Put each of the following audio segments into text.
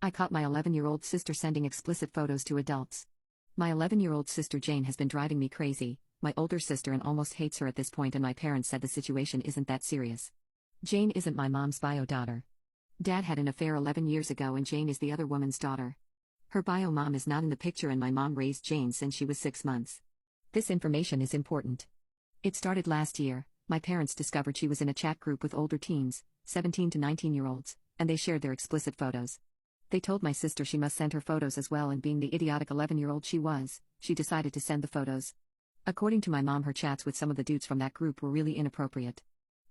I caught my 11-year-old sister sending explicit photos to adults. My 11-year-old sister Jane has been driving me crazy, my older sister and almost hates her at this point, and my parents said the situation isn't that serious. Jane isn't my mom's bio daughter. Dad had an affair 11 years ago and Jane is the other woman's daughter. Her bio mom is not in the picture and my mom raised Jane since she was 6 months. This information is important. It started last year. My parents discovered she was in a chat group with older teens, 17 to 19-year-olds, and they shared their explicit photos. They told my sister she must send her photos as well, and being the idiotic 11-year-old she was, she decided to send the photos. According to my mom, her chats with some of the dudes from that group were really inappropriate.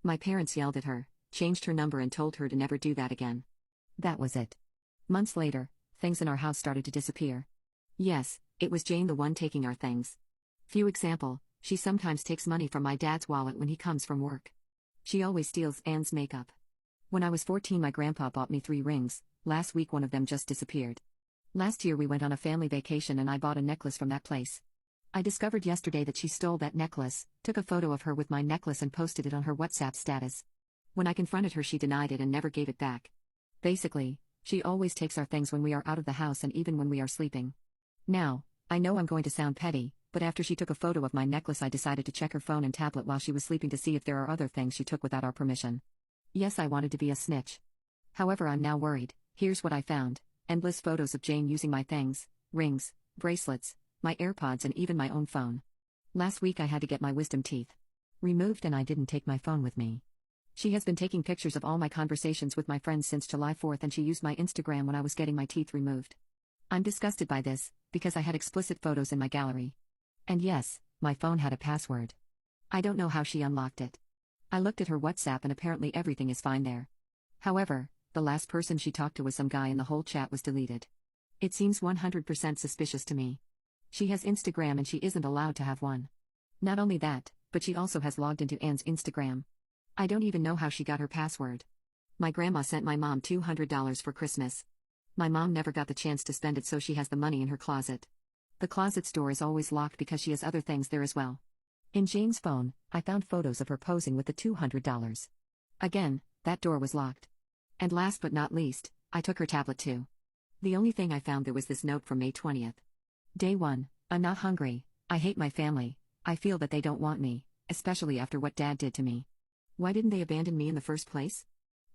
My parents yelled at her, changed her number and told her to never do that again. That was it. Months later, things in our house started to disappear. Yes, it was Jane the one taking our things. Few example, she sometimes takes money from my dad's wallet when he comes from work. She always steals Anne's makeup. When I was 14, my grandpa bought me 3 rings. Last week one of them just disappeared. Last year we went on a family vacation and I bought a necklace from that place. I discovered yesterday that she stole that necklace, took a photo of her with my necklace and posted it on her WhatsApp status. When I confronted her, she denied it and never gave it back. Basically, she always takes our things when we are out of the house and even when we are sleeping. Now, I know I'm going to sound petty, but after she took a photo of my necklace, I decided to check her phone and tablet while she was sleeping to see if there are other things she took without our permission. Yes, I wanted to be a snitch. However, I'm now worried. Here's what I found: endless photos of Jane using my things, rings, bracelets, my AirPods and even my own phone. Last week I had to get my wisdom teeth removed and I didn't take my phone with me. She has been taking pictures of all my conversations with my friends since July 4th, and she used my Instagram when I was getting my teeth removed. I'm disgusted by this, because I had explicit photos in my gallery. And yes, my phone had a password. I don't know how she unlocked it. I looked at her WhatsApp and apparently everything is fine there. However, the last person she talked to was some guy and the whole chat was deleted. It seems 100% suspicious to me. She has Instagram and she isn't allowed to have one. Not only that, but she also has logged into Anne's Instagram. I don't even know how she got her password. My grandma sent my mom $200 for Christmas. My mom never got the chance to spend it, so she has the money in her closet. The closet's door is always locked because she has other things there as well. In Jane's phone, I found photos of her posing with the $200. Again, that door was locked. And last but not least, I took her tablet too. The only thing I found there was this note from May 20th. Day 1, I'm not hungry, I hate my family, I feel that they don't want me, especially after what Dad did to me. Why didn't they abandon me in the first place?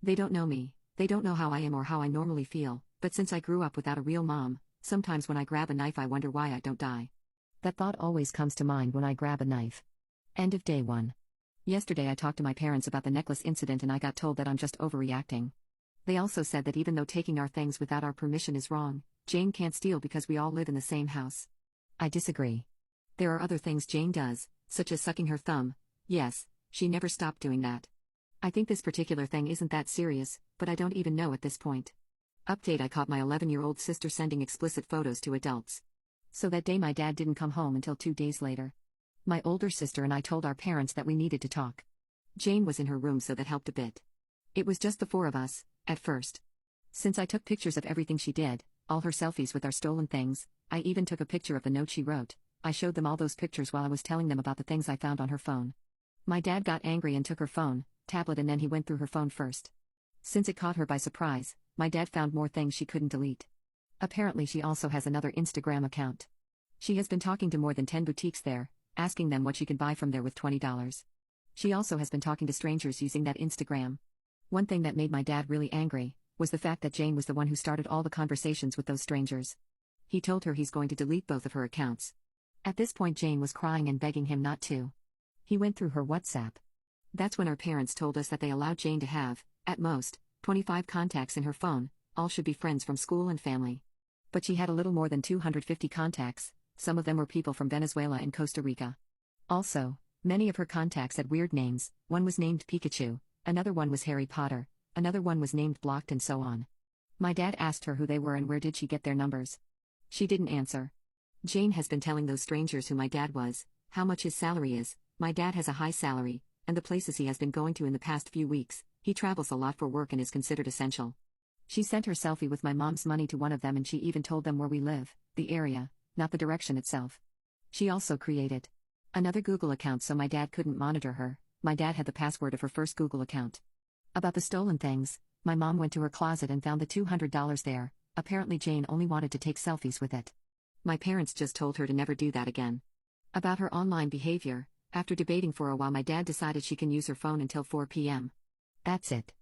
They don't know me, they don't know how I am or how I normally feel, but since I grew up without a real mom, sometimes when I grab a knife I wonder why I don't die. That thought always comes to mind when I grab a knife. End of day 1. Yesterday I talked to my parents about the necklace incident and I got told that I'm just overreacting. They also said that even though taking our things without our permission is wrong, Jane can't steal because we all live in the same house. I disagree. There are other things Jane does, such as sucking her thumb. Yes, she never stopped doing that. I think this particular thing isn't that serious, but I don't even know at this point. Update: I caught my 11-year-old sister sending explicit photos to adults. So that day my dad didn't come home until 2 days later. My older sister and I told our parents that we needed to talk. Jane was in her room, so that helped a bit. It was just the 4 of us, at first. Since I took pictures of everything she did, all her selfies with our stolen things, I even took a picture of the note she wrote. I showed them all those pictures while I was telling them about the things I found on her phone. My dad got angry and took her phone, tablet, and then he went through her phone first. Since it caught her by surprise, my dad found more things she couldn't delete. Apparently she also has another Instagram account. She has been talking to more than 10 boutiques there, asking them what she can buy from there with $20. She also has been talking to strangers using that Instagram. One thing that made my dad really angry was the fact that Jane was the one who started all the conversations with those strangers. He told her he's going to delete both of her accounts. At this point Jane was crying and begging him not to. He went through her WhatsApp. That's when our parents told us that they allowed Jane to have, at most, 25 contacts in her phone, all should be friends from school and family. But she had a little more than 250 contacts, some of them were people from Venezuela and Costa Rica. Also, many of her contacts had weird names. One was named Pikachu, another one was Harry Potter, another one was named Blocked, and so on. My dad asked her who they were and where did she get their numbers. She didn't answer. Jane has been telling those strangers who my dad was, how much his salary is. My dad has a high salary, and the places he has been going to in the past few weeks, he travels a lot for work and is considered essential. She sent her selfie with my mom's money to one of them and she even told them where we live, the area, not the direction itself. She also created another Google account so my dad couldn't monitor her. My dad had the password of her first Google account. About the stolen things, my mom went to her closet and found the $200 there. Apparently Jane only wanted to take selfies with it. My parents just told her to never do that again. About her online behavior, after debating for a while, my dad decided she can use her phone until 4 p.m. That's it.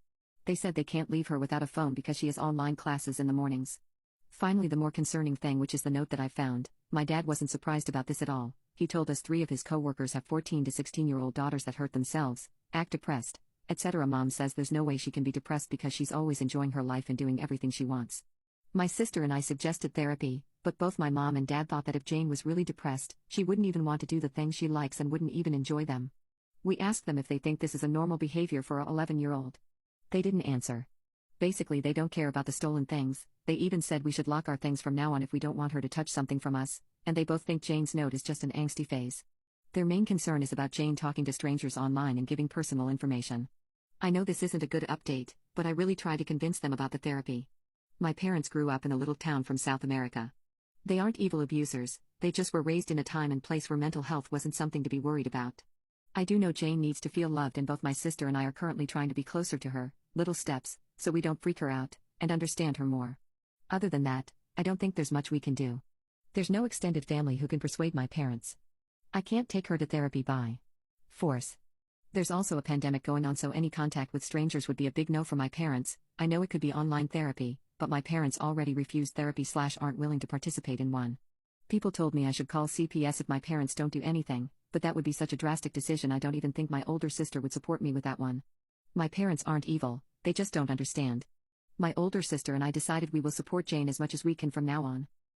They said they can't leave her without a phone because she has online classes in the mornings. Finally, the more concerning thing, which is the note that I found, my dad wasn't surprised about this at all. He told us 3 of his co-workers have 14 to 16-year-old daughters that hurt themselves, act depressed, etc. Mom says there's no way she can be depressed because she's always enjoying her life and doing everything she wants. My sister and I suggested therapy, but both my mom and dad thought that if Jane was really depressed, she wouldn't even want to do the things she likes and wouldn't even enjoy them. We asked them if they think this is a normal behavior for a 11-year-old. They didn't answer. Basically, they don't care about the stolen things. They even said we should lock our things from now on if we don't want her to touch something from us, and they both think Jane's note is just an angsty phase. Their main concern is about Jane talking to strangers online and giving personal information. I know this isn't a good update, but I really try to convince them about the therapy. My parents grew up in a little town from South America. They aren't evil abusers, they just were raised in a time and place where mental health wasn't something to be worried about. I do know Jane needs to feel loved, and both my sister and I are currently trying to be closer to her, little steps, so we don't freak her out, and understand her more. Other than that, I don't think there's much we can do. There's no extended family who can persuade my parents. I can't take her to therapy by force. There's also a pandemic going on, so any contact with strangers would be a big no for my parents. I know it could be online therapy, but my parents already refused therapy / aren't willing to participate in one. People told me I should call CPS if my parents don't do anything, but that would be such a drastic decision. I don't even think my older sister would support me with that one. My parents aren't evil, they just don't understand. My older sister and I decided we will support Jane as much as we can from now on.